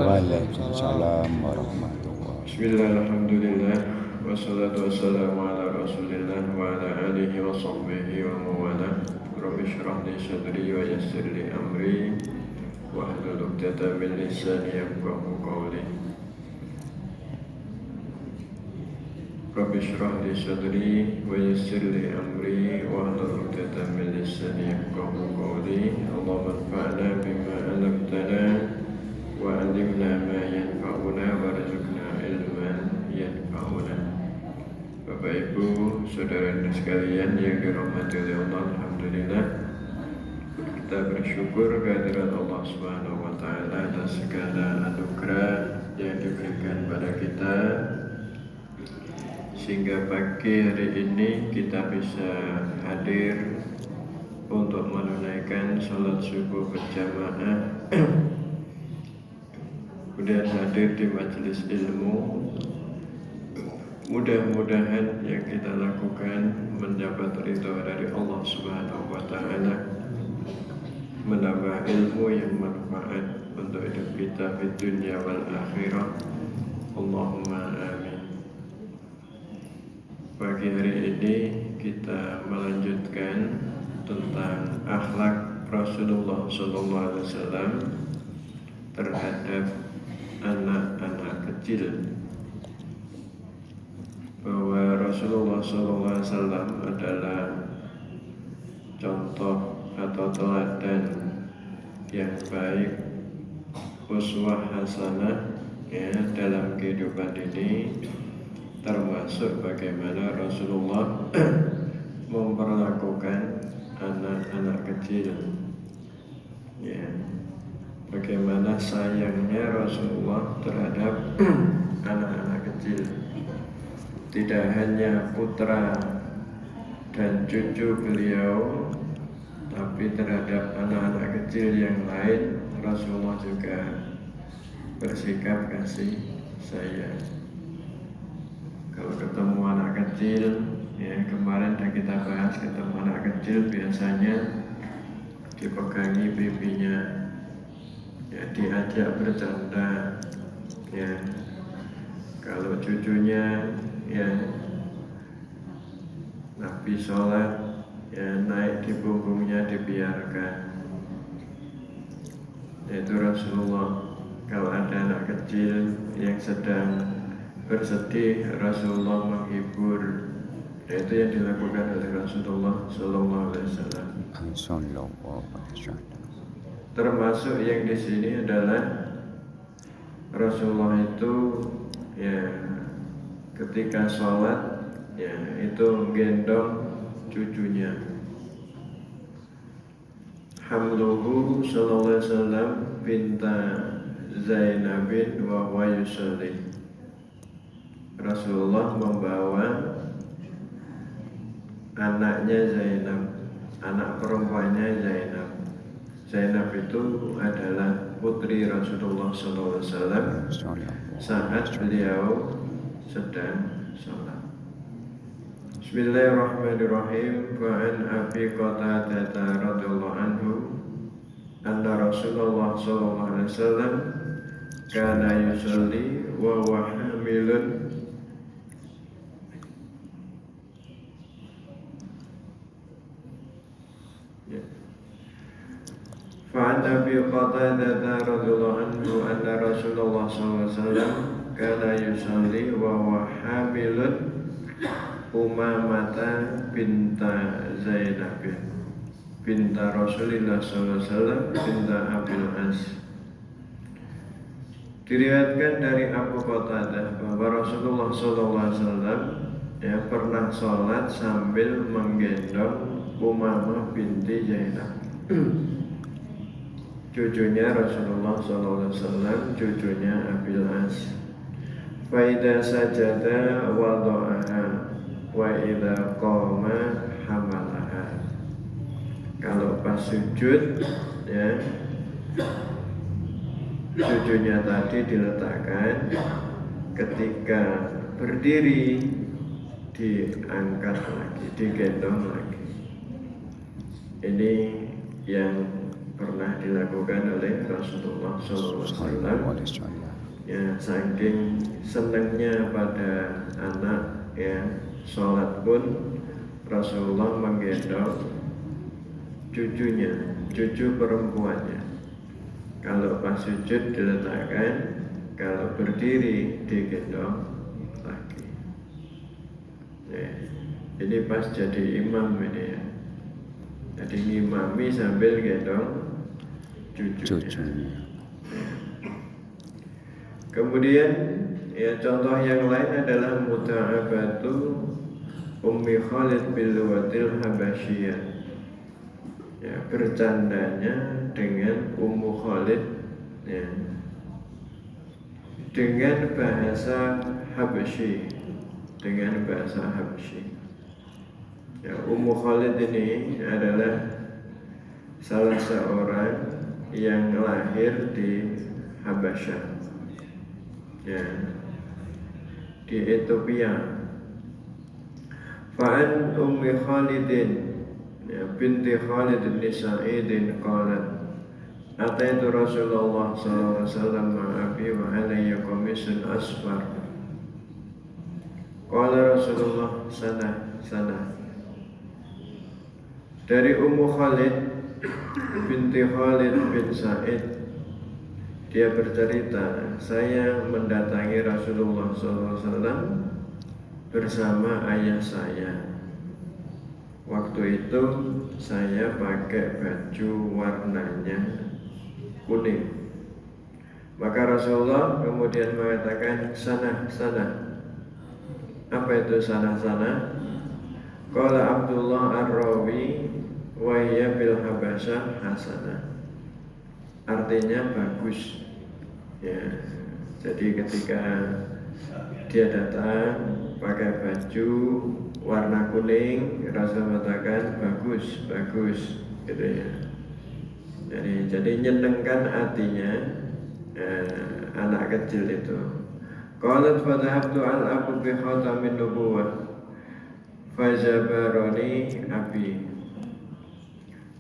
Waalaikumsalam warahmatullahi. Bismillah, alhamdulillah, wassalatu wassalamu ala rasulillah wa ala alihi wa sahbihi wa mawala. Rabbi shrah li sadri wa yassir li amri wa hlul 'uqdatam min lisani yafqahu qawli. Rabbi shrah li sadri wa yassir li amri wa hlul 'uqdatam min lisani yafqahu qawli. Allahumma anfa'na bima 'allamtana wa 'allimna ma yanfa'una warzuqna ilman yanfa'una. Bapak Ibu, saudara sekalian yang dirahmati oleh Allah, alhamdulillah kita bersyukur kehadirat Allah Subhanahu wa taala atas segala anugerah yang diberikan pada kita sehingga pagi hari ini kita bisa hadir untuk menunaikan salat subuh berjamaah. Kemudian hadir di majelis ilmu. Mudah-mudahan yang kita lakukan mendapat ridha dari Allah Subhanahu wa taala, menambah ilmu yang manfaat untuk hidup kita di dunia wal akhirah. Allahumma amin. Pagi hari ini kita melanjutkan tentang akhlak Rasulullah SAW terhadap anak-anak kecil, bahwa Rasulullah SAW adalah contoh atau teladan yang baik, uswah hasanah ya, dalam kehidupan ini, termasuk bagaimana Rasulullah memperlakukan anak-anak kecil ya. Bagaimana sayangnya Rasulullah terhadap anak-anak kecil. Tidak hanya putra dan cucu beliau, tapi terhadap anak-anak kecil yang lain Rasulullah juga bersikap kasih sayang. Kalau ketemu anak kecil, ya kemarin sudah kita bahas, ketemu anak kecil biasanya dipegangi pipinya, ya diajak bercanda, ya kalau cucunya ya Nabi sholat, ya naik di punggungnya dibiarkan. Yaitu Rasulullah. Kalau ada anak kecil yang sedang bersedih, Rasulullah menghibur. Itu yang dilakukan oleh Rasulullah Sallallahu Alaihi Wasallam. Termasuk yang di sini adalah Rasulullah itu ya ketika sholat ya itu gendong cucunya. Hamluhu sallallahu alaihi wasallam binta Zainabin wa huwa yusalli. Rasulullah membawa anaknya Zainab, anak perempuannya Zainab. Zainab itu adalah putri Rasulullah sallallahu alaihi wasallam saat beliau sedang sholat. Bismillahirrahmanirrahim. Wa an Abi Qatadah radhiyallahu anhu anna Rasulullah sallallahu alaihi wasallam kana yusalli wa huwa hamilun Fa'an Abi Qatadah radhiyallahu anhu anna Rasulullah sallallahu alaihi wasallam kana yusalli wa huwa hamilun Umamata binta Zainab binta Rasulullah sallallahu alaihi wasallam binta Abil As. Diriwayatkan dari Abu Qatadah bahwa Rasulullah sallallahu alaihi wasallam ya pernah sholat sambil menggendong Umamah binti Zainab. Cucunya Rasulullah SAW, cucunya Abil As. Faida sajada wada'aha wa idha qoma hamalaha. Kalau pas sujud ya cucunya tadi diletakkan, ketika berdiri diangkat lagi, digendong lagi. Ini yang pernah dilakukan oleh Rasulullah SAW. Ya, saking senangnya pada anak, ya, sholat pun Rasulullah menggendong cucunya, cucu perempuannya. Kalau pas sujud diletakkan, kalau berdiri digendong lagi. Ya, ini pas jadi imam ini ya. Jadi ngimami sambil gendong cucunya. Kemudian ya contoh yang lain adalah muta'abatu Ummi Khalid bilwatil Habasyiyah. Ya, bercandanya dengan Ummu Khalid, ya, dengan bahasa Habsyi, dengan bahasa Habsyi. Ya, Ummu Khalid ini adalah salah seorang yang lahir di Habasyah, ya, di Ethiopia. Fa'an Ummi Khalidin, ya, binti Khalid bin Sa'idin qalat ataitu Rasulullah sallallahu alaihi wasallam ma'abi wa alayya qamisun asfar. Qala Rasulullah sana. Dari Ummu Khalid binti Khalid bin Sa'id, dia bercerita, saya mendatangi Rasulullah SAW bersama ayah saya. Waktu itu saya pakai baju warnanya kuning. Maka Rasulullah kemudian mengatakan sana. Apa itu sana? Qala Abdullah Ar-Rawi wa hiya bil Habasyah hasanah. Artinya bagus. Ya. Jadi ketika dia datang pakai baju warna kuning, Rasul mengatakan bagus gitu ya. Jadi nyenengkan hatinya anak kecil itu. Qalat fadhahabtu al-aqu bi khatamin nubuwah fajabaroni abi.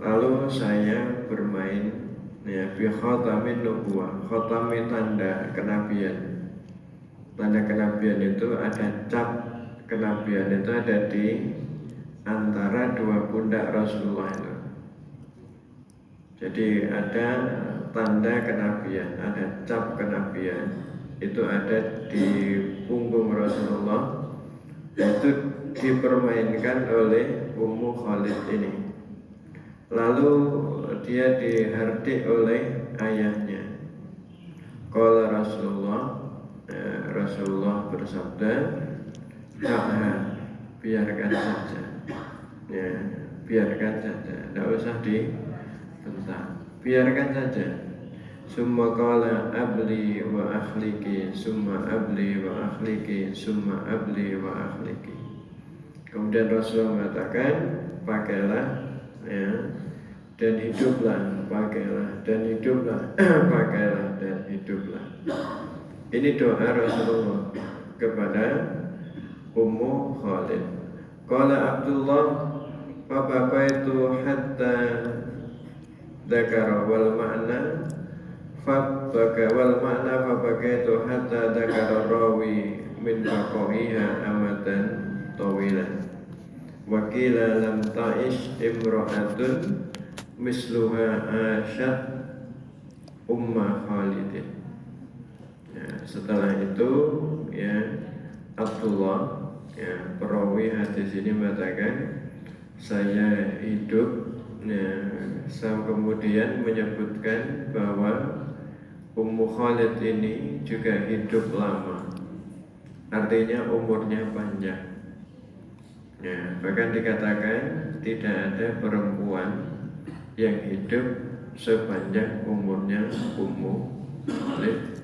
Lalu saya bermain, ya, bi khatamin nubuwah. Khatami tanda kenabian. Tanda kenabian itu ada cap kenabian itu ada di antara dua pundak Rasulullah itu. Jadi ada tanda kenabian, ada cap kenabian itu ada di punggung Rasulullah. Itu dipermainkan oleh Ummu Khalid ini. Lalu dia dihardik oleh ayahnya. Qala Rasulullah bersabda, biarkan saja, ya, biarkan saja, tidak usah dibentak, biarkan saja. Summa qala abli wa akhliki, summa abli wa akhliki, summa abli wa akhliki. Kemudian Rasulullah mengatakan, pakailah, ya, dan hiduplah, pakailah dan hiduplah, pakailah dan hiduplah. Ini doa Rasulullah kepada Ummu Khalid. Qala Abdullah fabaqaitu hatta dzakara wal ma'na fabaqaitu hatta dzakara rawi min baqaiha amatan tawilan. Wa qila lam ta'ish imra'atun misluha asyad Umma Khalidin. Ya, setelah itu, ya, Abdullah, ya, perawi hadis ini mengatakan, saya hidup, ya, saya kemudian menyebutkan bahwa Ummu Khalid ini juga hidup lama, artinya umurnya panjang. Ya, bahkan dikatakan tidak ada perempuan yang hidup sepanjang umurnya Ummu Khalid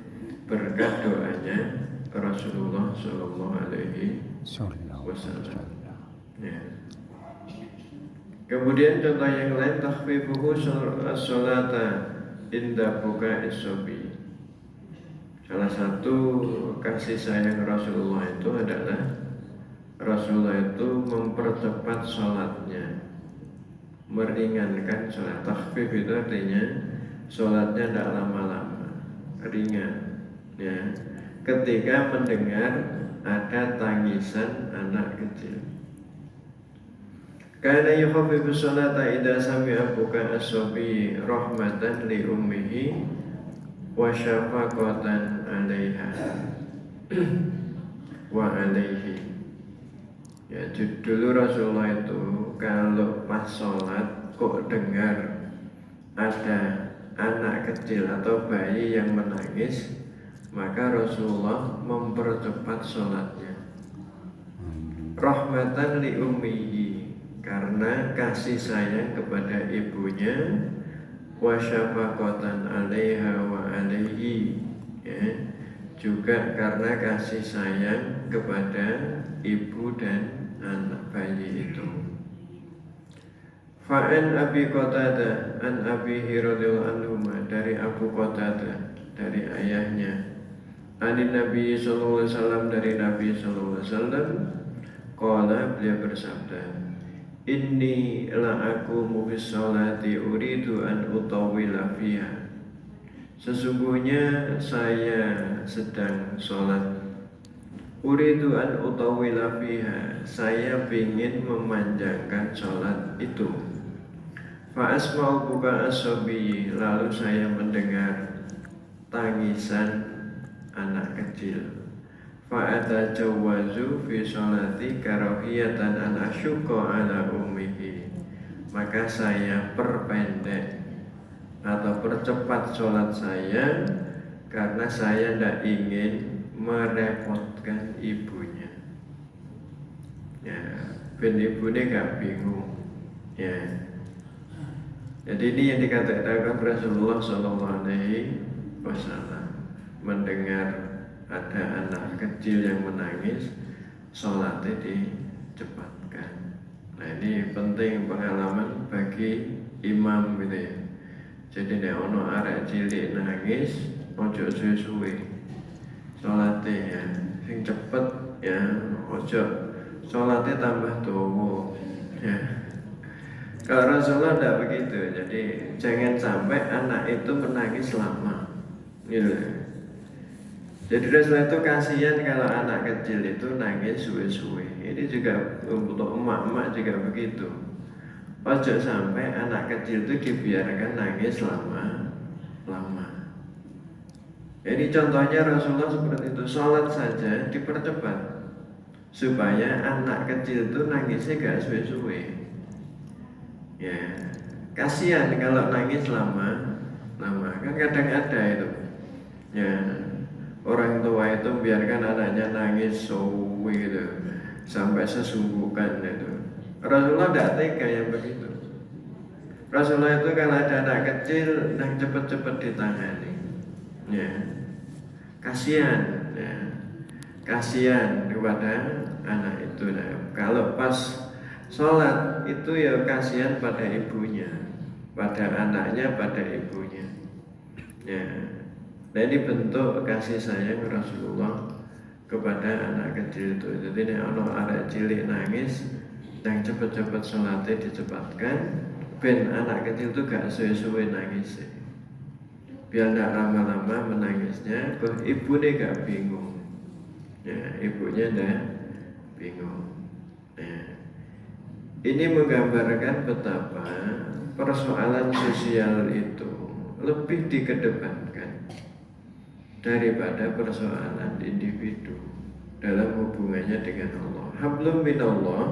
berkat doanya Rasulullah Shallallahu Alaihi Wasallam. Ya. Kemudian contoh yang lain, takhfifuhu sholata inda buka'is sobi. Salah satu kasih sayang Rasulullah itu adalah Rasulullah itu mempercepat sholatnya meringankan sholat. Takhfif itu artinya sholatnya tidak lama-lama, ringan. Ya, ketika mendengar ada tangisan anak kecil. Kana yukhaffifu sholata idza sami'a buka as-sabi rahmatan li ummihi wa syafaqatan 'alaiha wa 'alaihi. Ya, dulu Rasulullah itu kalau pas sholat kok dengar ada anak kecil atau bayi yang menangis, maka Rasulullah mempercepat sholatnya. Rahmatan li ummihi, karena kasih sayang kepada ibunya, wa syafaqatan 'alaiha wa 'alaihi, ya, juga karena kasih sayang kepada ibu dan anak bayi itu. Fa'an Abi Qatadah an Abi radhiyallahu anhu, dari Abu Qatadah dari ayahnya, anin Nabi sallallahu alaihi wasallam, dari Nabi sallallahu alaihi wasallam, qala, beliau bersabda, inni la aqumu bis sholati uridu an utawwila fiha. Sesungguhnya saya sedang sholat, uridu an utawwila fiha, saya ingin memanjangkan sholat itu. Fa asma'u buka as-sabi, lalu saya mendengar tangisan anak kecil. Fa atajawwazu fi sholati karahiyatan an asyqa ala ummihi, maka saya perpendek atau percepat sholat saya karena saya tidak ingin merepotkan ibunya. Ya, ben ibunya gak bingung. Ya, jadi ini yang dikatakan Rasulullah Shallallahu Alaihi Wasallam, mendengar ada anak kecil yang menangis, sholatnya dicepatkan. Nah, ini penting pengalaman bagi imam gitu ya. Jadi nek ono arek cilik nangis, ojo suwe-suwe sholatnya, ya, sing cepet ya, ojo sholatnya tambah dawa ya. Kalau Rasulullah tidak begitu, jadi jangan sampai anak itu menangis lama gitu. Jadi Rasulullah itu kasihan kalau anak kecil itu nangis suwe-suwe. Ini juga untuk emak-emak juga begitu. Ojo sampai anak kecil itu dibiarkan nangis lama. Jadi contohnya Rasulullah seperti itu, sholat saja dipercepat supaya anak kecil itu nangisnya gak suwe-suwe. Ya, kasihan kalau nangis lama, kan kadang ada itu. Ya, orang tua itu biarkan anaknya nangis suwe gitu, sampai sesungguhkan itu. Rasulullah tidak tega yang begitu. Rasulullah itu kalau ada anak kecil, yang cepat-cepat ditangani. Ya, kasihan, ya, kasihan kepada anak itu. Nah, kalau pas sholat itu ya kasihan pada ibunya, pada anaknya, pada ibunya. Ya, nah ini bentuk kasih sayang Rasulullah kepada anak kecil itu. Jadi kalau anak cilik nangis, yang cepat-cepat sholatnya dicepatkan, ben anak kecil itu gak suwe-suwe nangis, biar tidak lama-lama menangisnya, ibunya gak bingung. Ya, ibunya tidak bingung. Ya. Ini menggambarkan betapa persoalan sosial itu lebih dikedepankan daripada persoalan individu dalam hubungannya dengan Allah. Hablum minallah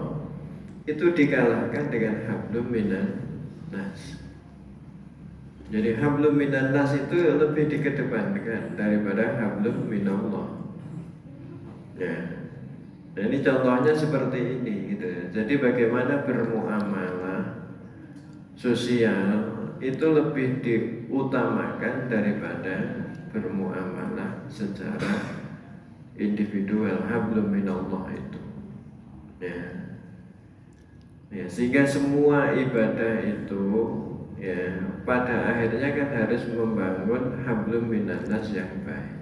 itu dikalahkan dengan hablum minan nas. Jadi hablum minan nas itu lebih dikedepankan daripada hablum minallah. Ya. Nah, ini contohnya seperti ini gitu. Jadi bagaimana bermuamalah sosial itu lebih diutamakan daripada bermuamalah secara individual, hablum minallah itu. Ya. Ya, sehingga semua ibadah itu ya pada akhirnya kan harus membangun hablum minan nas yang baik.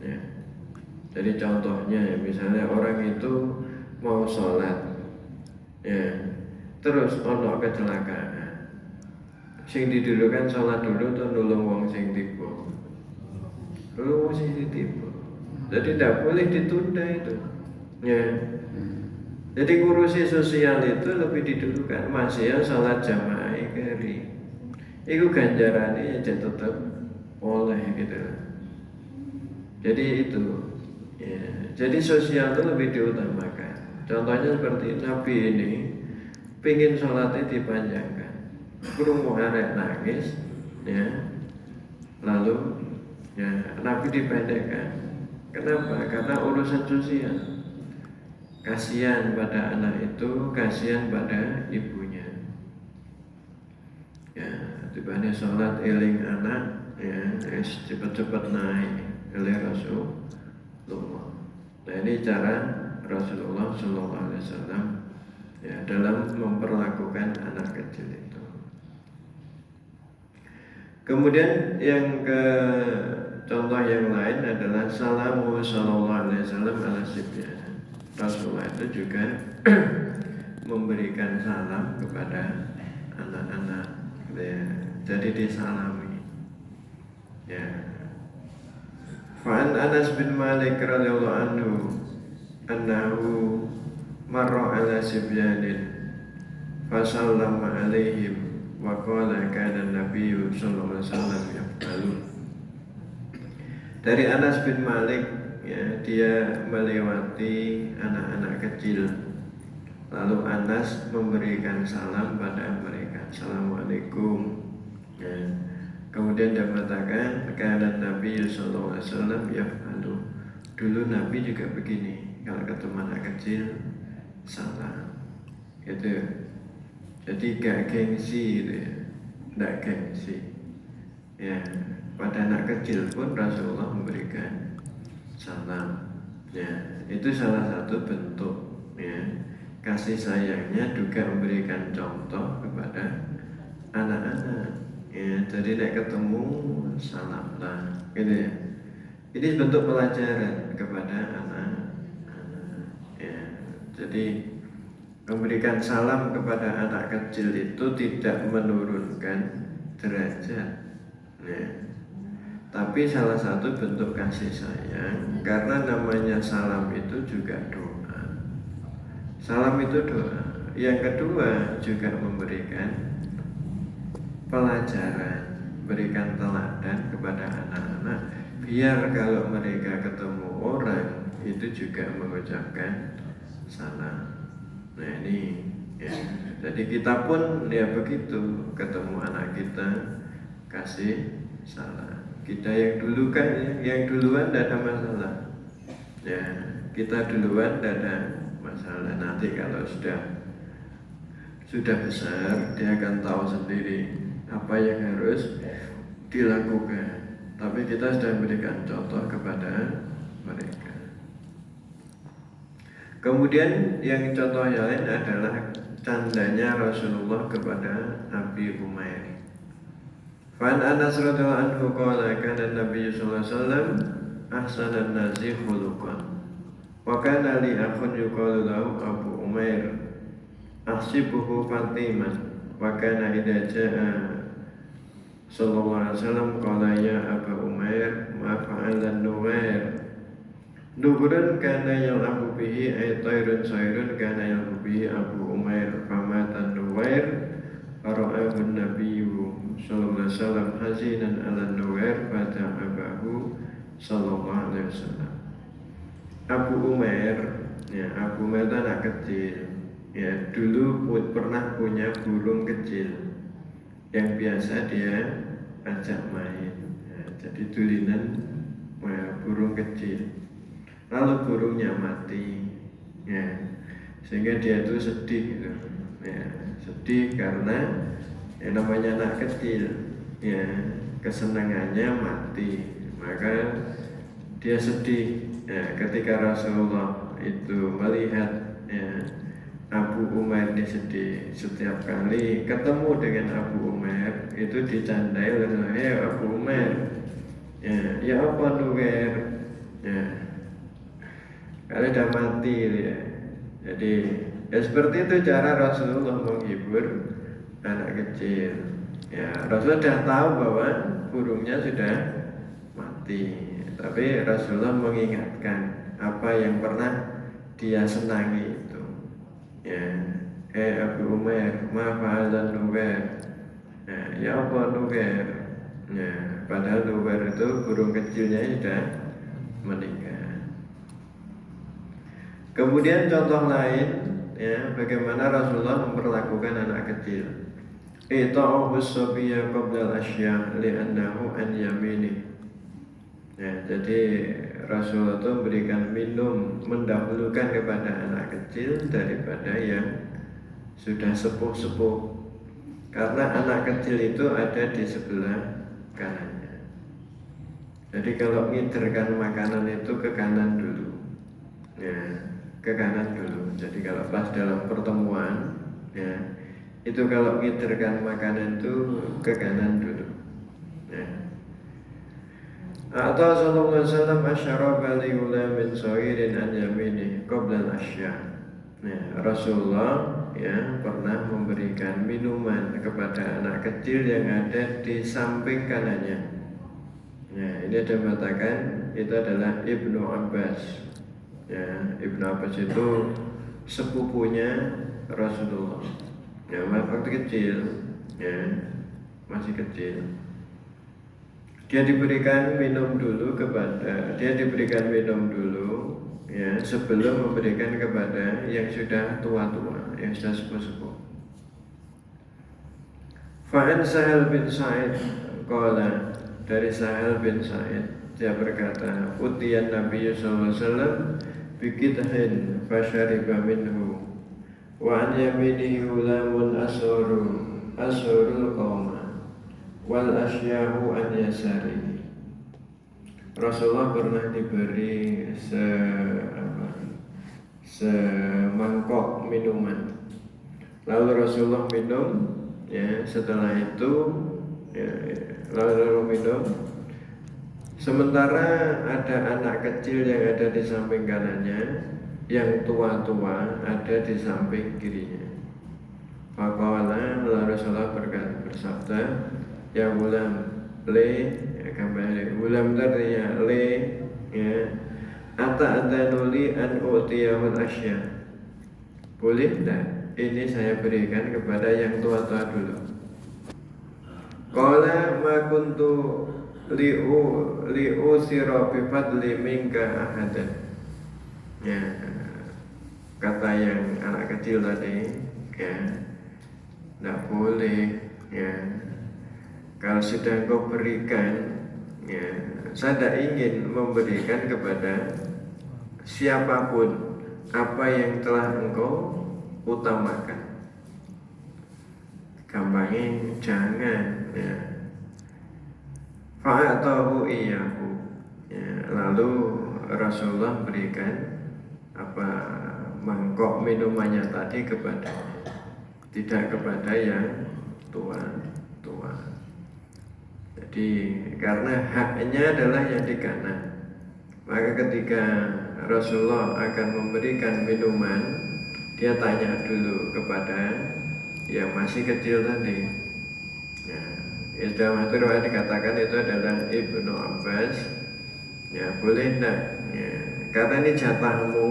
Ya. Jadi contohnya ya, misalnya orang itu mau sholat, ya, terus ono kecelakaan, sing didulukan sholat dulu tuh nulung wong sing tiba, nulung wong sing tiba. Jadi tidak boleh ditunda itu, ya. Jadi ngurusi sosial itu lebih didulukan. Masih ya sholat jamaah keri, itu ganjarannya ya tetap boleh gitu. Jadi itu, ya. Jadi sosial itu lebih diutamakan. Contohnya seperti Nabi ini, pingin sholatnya dipanjangkan, kurung arek nangis, ya. Lalu, ya Nabi dipendekkan. Kenapa? Karena urusan sosial. Kasihan pada anak itu, kasihan pada ibunya. Ya, tiba-tiba sholat eling anak, ya, cepat-cepat naik oleh Rasulullah. Nah ini cara Rasulullah SAW ya dalam memperlakukan anak kecil itu. Kemudian yang ke contoh yang lain adalah salamu sallallahu alaihi wasallam ala sibyan. Rasulullah itu juga memberikan salam kepada anak-anak, ya. Jadi disalami. Ya. Fa'an Anas bin Malik radhiyallahu anhu annahu marra ala sibyanin fasallama alaihim wa qala kana nabiyyu sallallahu alaihi wasallam yaqbalu. Dari Anas bin Malik, ya, dia melewati anak-anak kecil, lalu Anas memberikan salam pada mereka, assalamualaikum, ya. Kemudian dia mengatakan kana Nabi sallallahu alaihi wasallam yaqbalu. Dulu Nabi juga begini, kalau ketemu anak kecil salam gitu. Jadi gak gengsi gitu ya, gak gengsi. Ya, pada anak kecil pun Rasulullah memberikan salam. Ya, itu salah satu bentuk, ya, kasih sayangnya, juga memberikan contoh kepada anak-anak. Ya, jadi nek ketemu salamlah, gitu ya. Ini bentuk pelajaran kepada anak-anak. Ya, jadi memberikan salam kepada anak kecil itu tidak menurunkan derajat, ya. Tapi salah satu bentuk kasih sayang, karena namanya salam itu juga doa. Salam itu doa. Yang kedua juga memberikan pelajaran, berikan teladan kepada anak-anak, biar kalau mereka ketemu orang itu juga mengucapkan salam. Nah ini, ya. Jadi kita pun ya begitu, ketemu anak kita kasih salam. Kita yang dulu kan, yang duluan tidak ada masalah, ya. Kita duluan tidak ada masalah. Nanti kalau sudah besar, dia akan tahu sendiri apa yang harus dilakukan. Tapi kita sudah memberikan contoh kepada mereka. Kemudian yang contoh yang lain adalah tandanya Rasulullah kepada Abi Umair. Fan Anas radhiyallahu anhu qala kana Nabi sallallahu alaihi wasallam ahsanan nasi khuluqan. Wa kana li akhun yuqalu lahu Abu Umair ahsibuhu Fatimah. Wa kana idza jaa sallallahu alaihi wasallam qala ya Abu Umair ma fa'ala Nuwair. Nugrun kana yal'abu bihi ay tayrun sayrun kana yal'abu bihi Abu Umair famatan Nuwair fara'ahu Nabiyyu sallallahu alaihi wasallam hazinan ala Nuwair fata'abahu sallallahu alaihi wasallam. Abu Umair, ya, Abu Umair itu anak kecil, ya, dulu pernah punya burung kecil yang biasa dia ajak main, ya, jadi tulinan, ya, burung kecil. Lalu burungnya mati, ya, sehingga dia itu sedih, gitu, ya, sedih karena yang namanya anak kecil, ya, kesenangannya mati, maka dia sedih. Ya, ketika Rasulullah itu melihat, ya, Abu Umair ini sedih, setiap kali ketemu dengan Abu Umair itu dicandai oleh saya, Abu Umair, ya apa Nuwair, ya. Kalau udah mati gitu ya. Jadi Ya seperti itu cara Rasulullah menghibur anak kecil. Ya, Rasulullah sudah tahu bahwa burungnya sudah mati, tapi Rasulullah mengingatkan apa yang pernah dia senangi itu. Ya, Abu Umair, ma fa'alan Nubair. Ya apa Nubair? Ya, padahal Nubair itu burung kecilnya sudah meninggal. Kemudian contoh lain, ya, bagaimana Rasulullah memperlakukan anak kecil. Ita'ubus sabiyya qabla al-asya li'annahu an yamini. Ya, jadi Rasulullah itu memberikan minum, mendahulukan kepada anak kecil daripada yang sudah sepuh-sepuh. Karena anak kecil itu ada di sebelah kanannya. Jadi kalau ngiderkan makanan itu ke kanan dulu. Ya, ke kanan dulu. Jadi kalau pas dalam pertemuan, ya, itu kalau ngiderkan makanan itu ke kanan dulu. Ya. Atau sallallahu alaihi wasallam asyaraba li ulamin sawirin an yamini qabla al-asya. Ya, Rasulullah ya pernah memberikan minuman kepada anak kecil yang ada di samping kanannya. Ya, ini ada mengatakan itu adalah Ibnu Abbas. Ya, Ibnu Abbas itu sepupunya Rasulullah. Ya, waktu kecil, ya, masih kecil. Dia diberikan minum dulu, ya, sebelum memberikan kepada yang sudah tua-tua, yang sudah sepuh-sepuh. Fa'an Sahal bin Sa'id qala, dari Sahal bin Sa'id dia berkata, utiyan Nabi sallallahu alaihi wasallam bikithin fasyariba minhu wa an yaminihi ulamun asurul qawma wal asyahu an yasari. Rasulullah pernah diberi semangkok minuman. Lalu Rasulullah minum, ya, setelah itu ya, lalu minum. Sementara ada anak kecil yang ada di samping kanannya, yang tua-tua ada di samping kirinya. Faqala, lalu Rasulullah bersabda, ya gulam le, ya kembali gulam artinya le, ya, ata'adanuli an u'tiyahul asya. Boleh tidak ini saya berikan kepada yang tua-tua dulu? Qala ma kuntu li'u sira bi fadli minka ahadan. Ya, kata yang anak kecil tadi, ya, tidak boleh, ya. Kalau sudah engkau berikan, ya, saya tidak ingin memberikan kepada siapapun apa yang telah engkau utamakan. Gampangnya jangan, ya. Fa'atahu iyyahu, ya, lalu Rasulullah berikan mangkok minumannya tadi kepada, tidak kepada yang tua. Jadi karena haknya adalah yang di kanan, maka ketika Rasulullah akan memberikan minuman, dia tanya dulu kepada yang masih kecil tadi. Ya, dalam satu riwayat dikatakan itu adalah Ibnu Abbas. Ya, boleh enggak? Ya, karena ini jatahmu,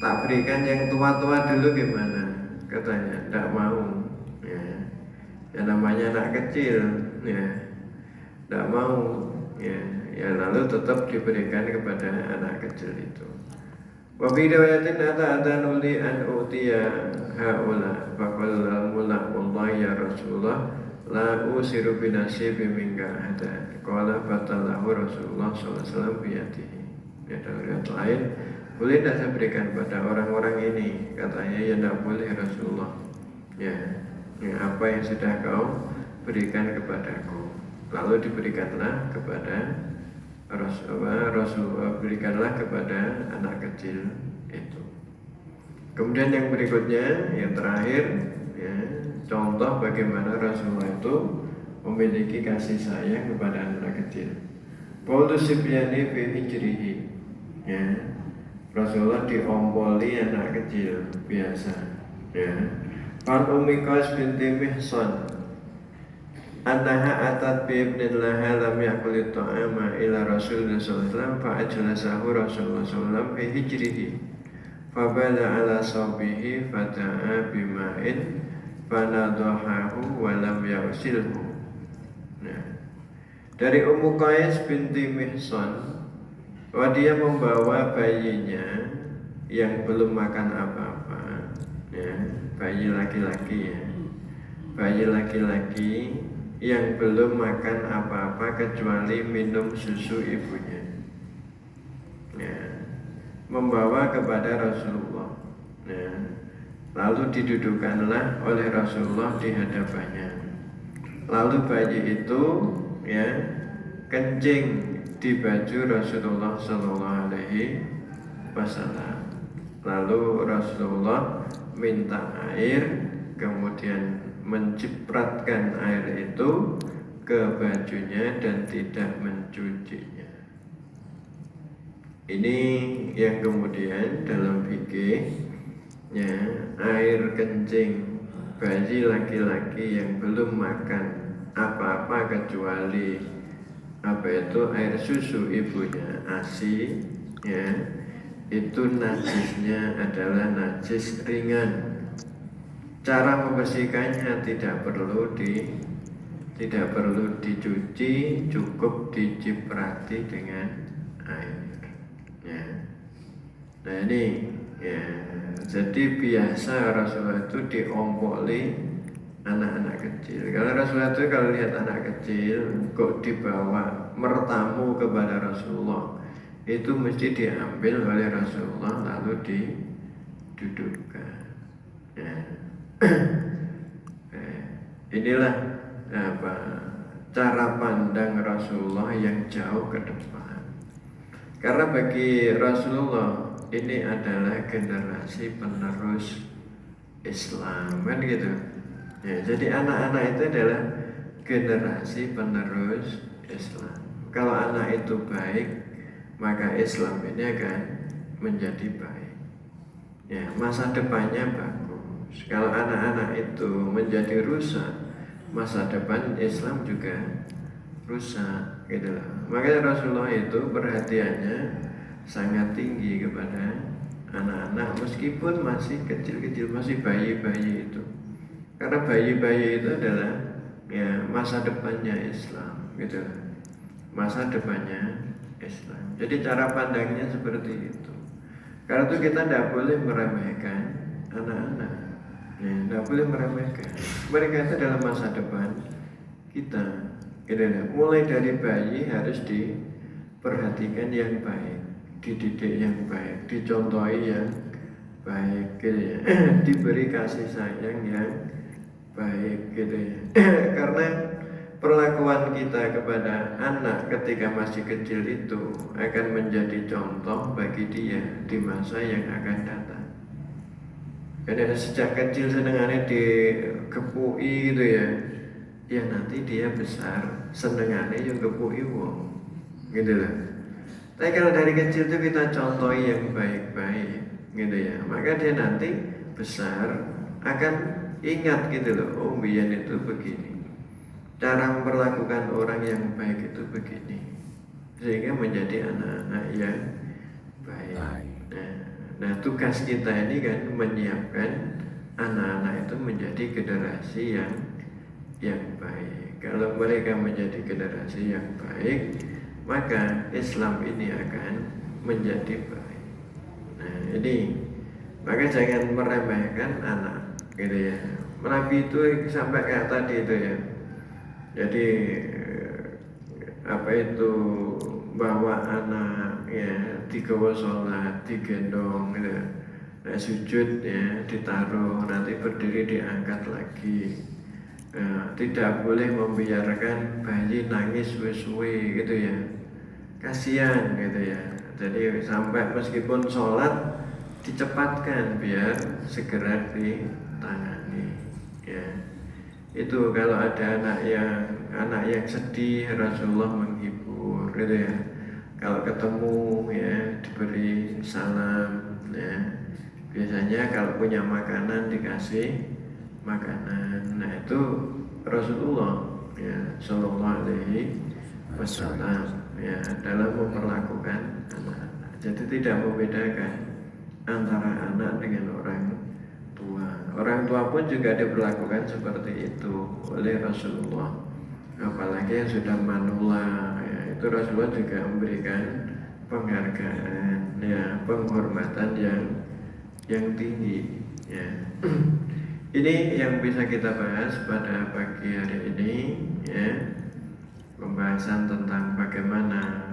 tak berikan yang tua-tua dulu gimana? Katanya, enggak mau. Ya, yang namanya anak kecil, ya, enggak mau. Ya, lalu tetap diberikan kepada anak kecil itu. Wa bi riwayatin ada nuli an utiya haula faqala wallahi ya Rasulullah la usiru bi nasibi minka ada. Qala fatalahu Rasulullah sallallahu alaihi wasallam biyadihi. Ya, dalam riwayat lain, boleh tidak saya berikan pada orang-orang ini? Katanya, ya tidak boleh Rasulullah. Ya, apa yang sudah kau berikan kepadaku. Lalu diberikanlah kepada Rasulullah, berikanlah kepada anak kecil itu. Kemudian yang berikutnya, yang terakhir, ya, contoh bagaimana Rasulullah itu memiliki kasih sayang kepada anak kecil. Paulus Sipiani fi hijrihi, ya, Rasulullah diompoli anak kecil biasa, ya. An Ummi Qais binti Mihsan annaha atat bi ibnin laha lam yakul ta'ama ila Rasulullah sallallahu alaihi wasallam fa ajlasahu Rasulullah sallallahu alaihi wasallam fi hijrihi fa bala ala sawbihi fata'a bima'in fanadahahu wa lam yausilhu. Nah, dari Ummu Qais binti Mihsan, bahwa dia membawa bayinya yang belum makan apa-apa, ya, bayi laki-laki, ya, bayi laki-laki yang belum makan apa-apa kecuali minum susu ibunya, ya, membawa kepada Rasulullah, ya. Lalu didudukkanlah oleh Rasulullah di hadapannya. Lalu bayi itu, ya, kencing di baju Rasulullah Sallallahu Alaihi Wasallam. Lalu Rasulullah minta air, kemudian mencipratkan air itu ke bajunya dan tidak mencucinya. Ini yang kemudian dalam fikih, ya, air kencing bayi laki-laki yang belum makan apa-apa kecuali air susu ibunya ASI, ya, itu najisnya adalah najis ringan. Cara membersihkannya tidak perlu dicuci, cukup diciprati dengan air, ya. Nah ini, ya, jadi biasa Rasulullah itu diompoli anak-anak kecil. Kalau Rasulullah itu kalau lihat anak kecil kok dibawa mertamu kepada Rasulullah, itu mesti diambil oleh Rasulullah lalu didudukkan, ya. Inilah cara pandang Rasulullah yang jauh ke depan. Karena bagi Rasulullah ini adalah generasi penerus Islam, kan gitu. Ya, jadi anak-anak itu adalah generasi penerus Islam. Kalau anak itu baik, maka Islam ini akan menjadi baik. Ya, masa depannya bagus. Kalau anak-anak itu menjadi rusak, masa depan Islam juga rusak, gitu loh. Makanya Rasulullah itu perhatiannya sangat tinggi kepada anak-anak meskipun masih kecil-kecil, masih bayi-bayi itu. Karena bayi-bayi itu adalah, ya, masa depannya Islam, gitu loh. Masa depannya Islam. Jadi cara pandangnya seperti itu. Karena itu kita tidak boleh meremehkan anak-anak, ya, tidak boleh meremehkan. Mereka itu adalah masa depan kita, gitu ya. Mulai dari bayi harus diperhatikan yang baik, dididik yang baik, dicontohi yang baik, gitu ya. Diberi kasih sayang yang baik, gitu ya. Karena perlakuan kita kepada anak ketika masih kecil itu akan menjadi contoh bagi dia di masa yang akan datang. Karena sejak kecil senengannya dikepui, gitu ya, ya nanti dia besar senengannya yang kepui wong, gitu lah. Tapi kalau dari kecil itu kita contohi yang baik-baik, gitu ya, maka dia nanti besar akan ingat, gitu loh, oh biyen itu begini, cara memperlakukan orang yang baik itu begini, sehingga menjadi anak-anak yang baik. Nah, tugas kita ini kan menyiapkan anak-anak itu menjadi generasi yang baik. Kalau mereka menjadi generasi yang baik, maka Islam ini akan menjadi baik. Nah, ini maka jangan meremehkan anak, gitu ya. Nabi itu sampai kayak tadi itu ya. Jadi bawa anak, ya, digawa sholat, digendong, gitu. Nah, sujud, ya, ditaruh, nanti berdiri diangkat lagi. Tidak boleh membiarkan bayi nangis suwe-suwe, gitu ya. Kasihan, gitu ya. Jadi sampai meskipun sholat dicepatkan biar segera ditangani, ya. Itu kalau ada anak yang sedih, Rasulullah menghibur, gitu ya. kalau ketemu ya diberi salam ya. Biasanya kalau punya makanan dikasih makanan. Nah itu Rasulullah ya Sallallahu Alaihi Wasallam ya dalam memperlakukan anak-anak. Jadi tidak membedakan antara anak dengan orang tua. Orang tua pun juga diperlakukan seperti itu oleh Rasulullah. Apalagi yang sudah manula ya, itu Rasulullah juga memberikan penghargaan ya, penghormatan yang tinggi ya. Ini yang bisa kita bahas pada pagi hari ini ya, pembahasan tentang bagaimana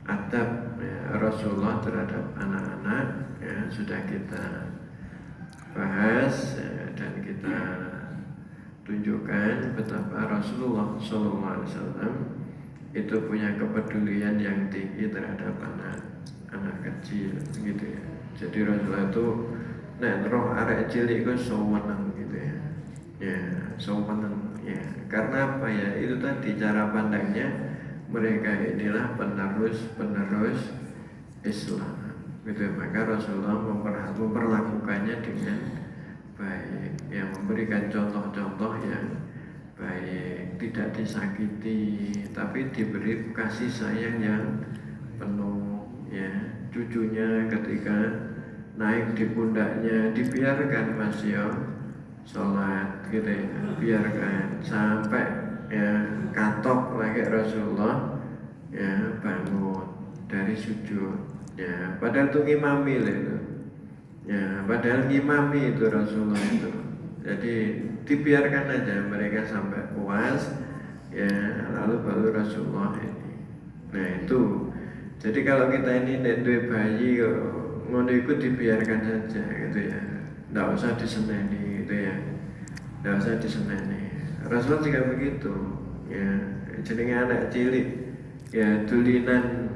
adab ya, Rasulullah terhadap anak-anak ya, sudah kita bahas ya, dan kita tunjukkan betapa Rasulullah SAW itu punya kepedulian yang tinggi terhadap anak kecil gitu ya. Jadi Rasulullah itu nek roh arek cilik iku seneng gitu ya. Ya, seneng ya. Karena apa ya? Itu tadi cara pandangnya mereka inilah penerus Islam. Gitu ya. Maka Rasulullah memperlakukannya dengan baik, yang memberikan contoh-contoh yang baik, tidak disakiti, tapi diberi kasih sayang yang penuh ya. Cucunya ketika naik di pundaknya dibiarkan masih ya sholat gitu ya, biarkan sampai ya katok lagi Rasulullah ya bangun dari sujud ya, padahal itu ngimami itu ya, padahal ngimami itu Rasulullah itu. Jadi dibiarkan aja mereka sampai puas ya, lalu baru Rasulullah ini. Nah itu, jadi kalau kita ini ndek bayi ngono itu dibiarkan saja gitu ya, nggak usah diseneni gitu ya, nggak usah diseneni. Rasulullah juga begitu ya, jenenge anak cilik ya tulinan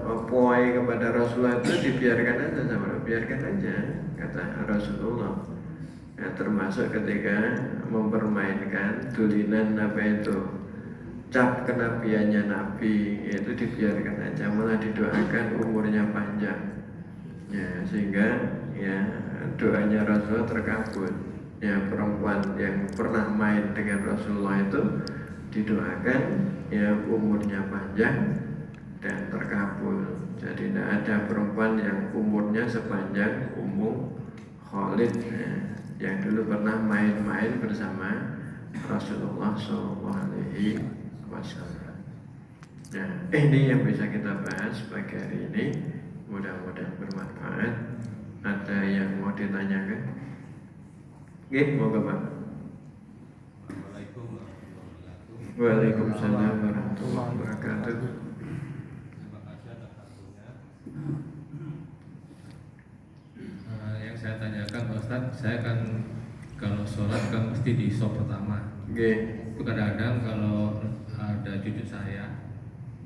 apoy kepada Rasulullah itu dibiarkan aja sama, biarkan aja kata Rasulullah ya, termasuk ketika mempermainkan tulinan apa itu cap kenabiannya Nabi, itu dibiarkan aja, malah didoakan umurnya panjang ya, sehingga ya doanya Rasulullah terkabul ya. Perempuan yang pernah main dengan Rasulullah itu didoakan ya umurnya panjang dan terkabul. Jadi tidak ada perempuan yang umurnya sepanjang Ummu Khalid ya, yang dulu pernah main-main bersama Rasulullah SAW ya. Ini yang bisa kita bahas pagi hari ini. Mudah-mudahan bermanfaat. Ada yang mau ditanyakan? Oke, mau ke Pak? Waalaikumsalam warahmatullahi wabarakatuh. Terima kasih atas waktunya. Yang saya tanyakan Pak Ustadz, saya kan kalau sholat kan mesti di sop pertama. Itu kadang-kadang kalau ada cucu saya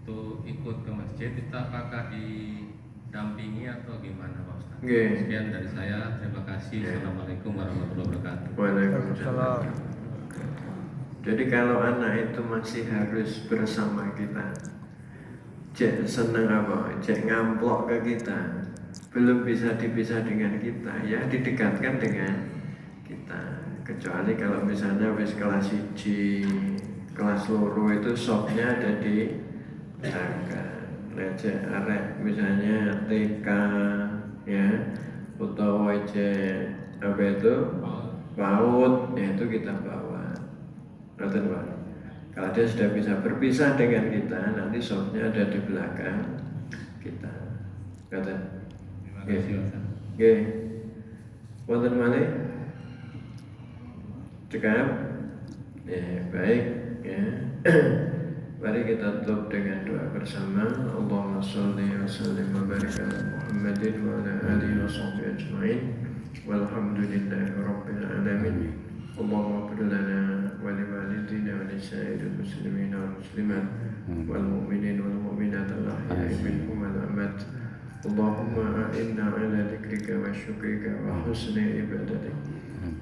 itu ikut ke masjid, kita apakah didampingi atau gimana Pak Ustadz? Sekian dari saya, terima kasih. Assalamualaikum warahmatullahi wabarakatuh. Waalaikumsalam. Jadi kalau anak itu masih harus bersama kita, cek seneng apa, cek ngamplok ke kita, belum bisa dipisah dengan kita, ya didekatkan dengan kita. Kecuali kalau misalnya wis kelas 1, kelas loro itu sopnya ada di belakang. Cek arek misalnya TK ya, atau cek apa itu PAUD, ya itu kita bawa. Betul Pak. Kalau dia sudah bisa berpisah dengan kita, nanti sopnya ada di belakang kita. Kata. Terima kasih Ustaz. Oke. Wonten malih? Cekap? Ya, baik ya. Mari kita tutup dengan doa bersama. Allahumma sholli wa sallim wa barik ala Muhammadin wa ala alihi wa sahbihi ajma'in. Walhamdulillahi rabbil alamin. Allahumma ighfir lana wa liwalidina wa lisa'iril muslimina wal muslimat wal mu'minin wal mu'minat al-ahya'i minhum wal amwat. Allahumma a'inna ala dzikrika wa syukrika wa husni ibadatik.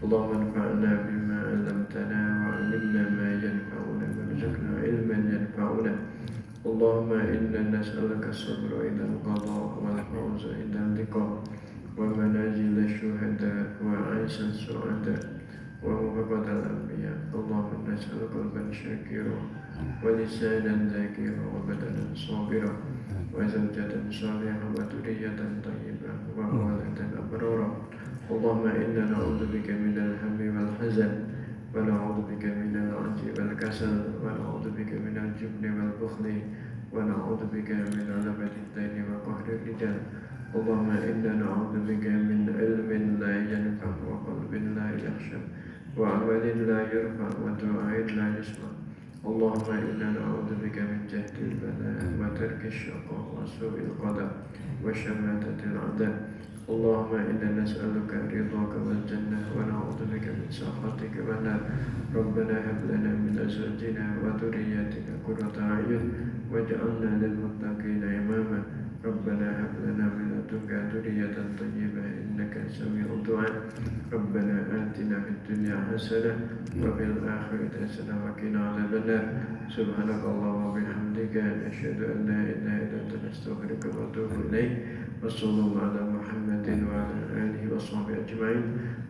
Allahumma anfa'na bima 'allamtana wa 'allimna ma yanfa'una warzuqna ilman yanfa'una اللهم إنا نسألك الصبر عند القضاء والفوز عند اللقاء ومنازل الشهداء وعيش السعداء وموافقة الأنبياء. اللهم نسأل قلبا شاكرا ولسانا ذاكرا وبدنا صابرا وزوجة صالحة وذرية طيبة وولدا أبرارا. اللهم إنا نعوذ بك من الهم والحزن ونعوذ بك من العجز والكسل ونعوذ بك من الجبن والبخل ونعوذ بك من غلبة الدين وقهر الرجال. اللهم إنا نعوذ بك من علم لا ينفع وقلب لا يخشى وعمل لا يرفع ودعاء لا يسمع. اللهم إنا نعوذ بك من جهد البلاء وترك الشقاء وسوء القضاء وشماتة الأعداء. اللهم إنا نسألك رضاك والجنة ونعوذ بك من سخطك والنار. ربنا هب لنا من أزواجنا وذرياتنا قرة أعين واجعلنا للمتقين إماما. ربنا هب لنا من لدنك ذرية طيبة إنك سميع الدعاء. ربنا آتنا في الدنيا حسنة وفي الآخرة حسنة وقنا عذاب النار. سبحانك اللهم وبحمدك نشهد أن لا إله إلا أنت نستغفرك ونتوب إليك. وصلى الله على محمد وعلى آله وصحبه أجمعين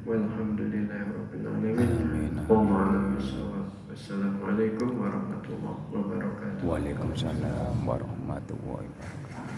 والحمد لله رب العالمين. اللهم أعلم بالصواب. والسلام عليكم warahmatullahi wabarakatuh. Waalaikumsalam warahmatullahi wabarakatuh.